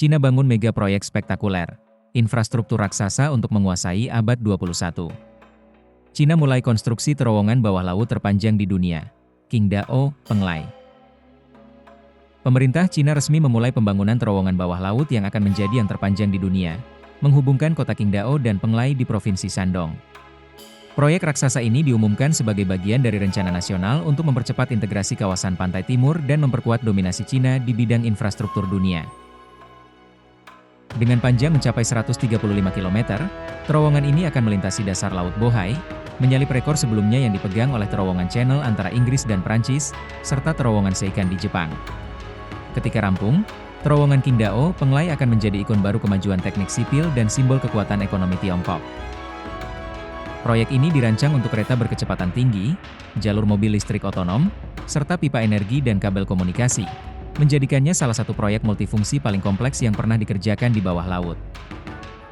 Cina bangun mega proyek spektakuler, infrastruktur raksasa untuk menguasai abad 21. Cina mulai konstruksi terowongan bawah laut terpanjang di dunia, Qingdao, Penglai. Pemerintah Cina resmi memulai pembangunan terowongan bawah laut yang akan menjadi yang terpanjang di dunia, menghubungkan kota Qingdao dan Penglai di Provinsi Shandong. Proyek raksasa ini diumumkan sebagai bagian dari rencana nasional untuk mempercepat integrasi kawasan pantai timur dan memperkuat dominasi Cina di bidang infrastruktur dunia. Dengan panjang mencapai 135 km, terowongan ini akan melintasi dasar Laut Bohai, menyalip rekor sebelumnya yang dipegang oleh terowongan Channel antara Inggris dan Prancis, serta terowongan Seikan di Jepang. Ketika rampung, terowongan Qingdao, Penglai akan menjadi ikon baru kemajuan teknik sipil dan simbol kekuatan ekonomi Tiongkok. Proyek ini dirancang untuk kereta berkecepatan tinggi, jalur mobil listrik otonom, serta pipa energi dan kabel komunikasi, menjadikannya salah satu proyek multifungsi paling kompleks yang pernah dikerjakan di bawah laut.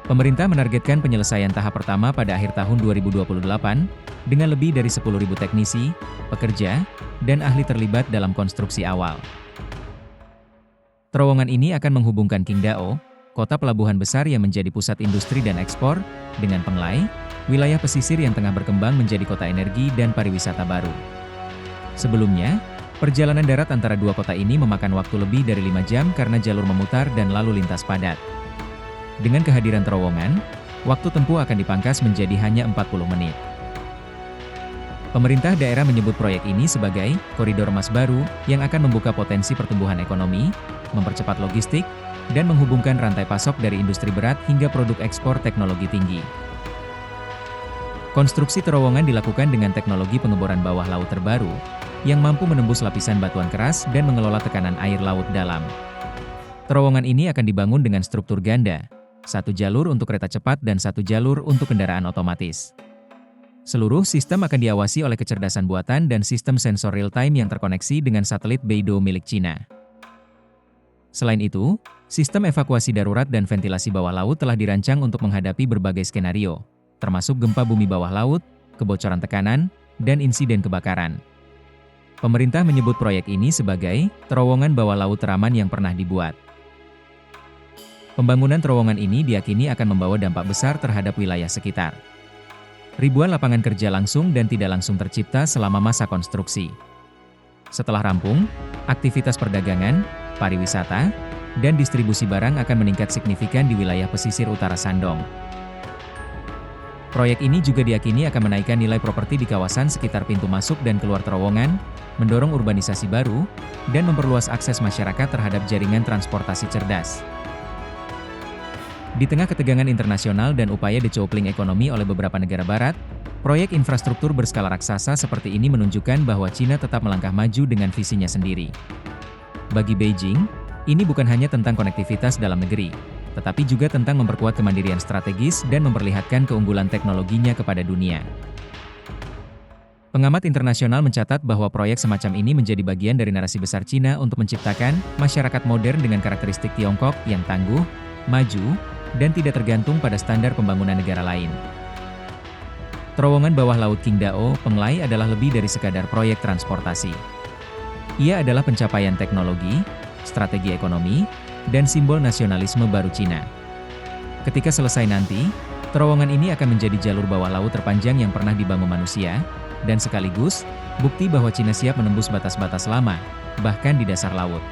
Pemerintah menargetkan penyelesaian tahap pertama pada akhir tahun 2028, dengan lebih dari 10.000 teknisi, pekerja, dan ahli terlibat dalam konstruksi awal. Terowongan ini akan menghubungkan Qingdao, kota pelabuhan besar yang menjadi pusat industri dan ekspor, dengan Penglai, wilayah pesisir yang tengah berkembang menjadi kota energi dan pariwisata baru. Sebelumnya, perjalanan darat antara dua kota ini memakan waktu lebih dari 5 jam karena jalur memutar dan lalu lintas padat. Dengan kehadiran terowongan, waktu tempuh akan dipangkas menjadi hanya 40 menit. Pemerintah daerah menyebut proyek ini sebagai koridor emas baru yang akan membuka potensi pertumbuhan ekonomi, mempercepat logistik, dan menghubungkan rantai pasok dari industri berat hingga produk ekspor teknologi tinggi. Konstruksi terowongan dilakukan dengan teknologi pengeboran bawah laut terbaru, yang mampu menembus lapisan batuan keras dan mengelola tekanan air laut dalam. Terowongan ini akan dibangun dengan struktur ganda, satu jalur untuk kereta cepat dan satu jalur untuk kendaraan otomatis. Seluruh sistem akan diawasi oleh kecerdasan buatan dan sistem sensor real-time yang terkoneksi dengan satelit Beidou milik Cina. Selain itu, sistem evakuasi darurat dan ventilasi bawah laut telah dirancang untuk menghadapi berbagai skenario, termasuk gempa bumi bawah laut, kebocoran tekanan, dan insiden kebakaran. Pemerintah menyebut proyek ini sebagai terowongan bawah laut teraman yang pernah dibuat. Pembangunan terowongan ini diyakini akan membawa dampak besar terhadap wilayah sekitar. Ribuan lapangan kerja langsung dan tidak langsung tercipta selama masa konstruksi. Setelah rampung, aktivitas perdagangan, pariwisata, dan distribusi barang akan meningkat signifikan di wilayah pesisir utara Shandong. Proyek ini juga diyakini akan menaikkan nilai properti di kawasan sekitar pintu masuk dan keluar terowongan, mendorong urbanisasi baru, dan memperluas akses masyarakat terhadap jaringan transportasi cerdas. Di tengah ketegangan internasional dan upaya decoupling ekonomi oleh beberapa negara barat, proyek infrastruktur berskala raksasa seperti ini menunjukkan bahwa Cina tetap melangkah maju dengan visinya sendiri. Bagi Beijing, ini bukan hanya tentang konektivitas dalam negeri, tetapi juga tentang memperkuat kemandirian strategis dan memperlihatkan keunggulan teknologinya kepada dunia. Pengamat internasional mencatat bahwa proyek semacam ini menjadi bagian dari narasi besar Cina untuk menciptakan masyarakat modern dengan karakteristik Tiongkok yang tangguh, maju, dan tidak tergantung pada standar pembangunan negara lain. Terowongan bawah laut Qingdao, Penglai adalah lebih dari sekadar proyek transportasi. Ia adalah pencapaian teknologi, strategi ekonomi, dan simbol nasionalisme baru Cina. Ketika selesai nanti, terowongan ini akan menjadi jalur bawah laut terpanjang yang pernah dibangun manusia, dan sekaligus, bukti bahwa Cina siap menembus batas-batas lama, bahkan di dasar laut.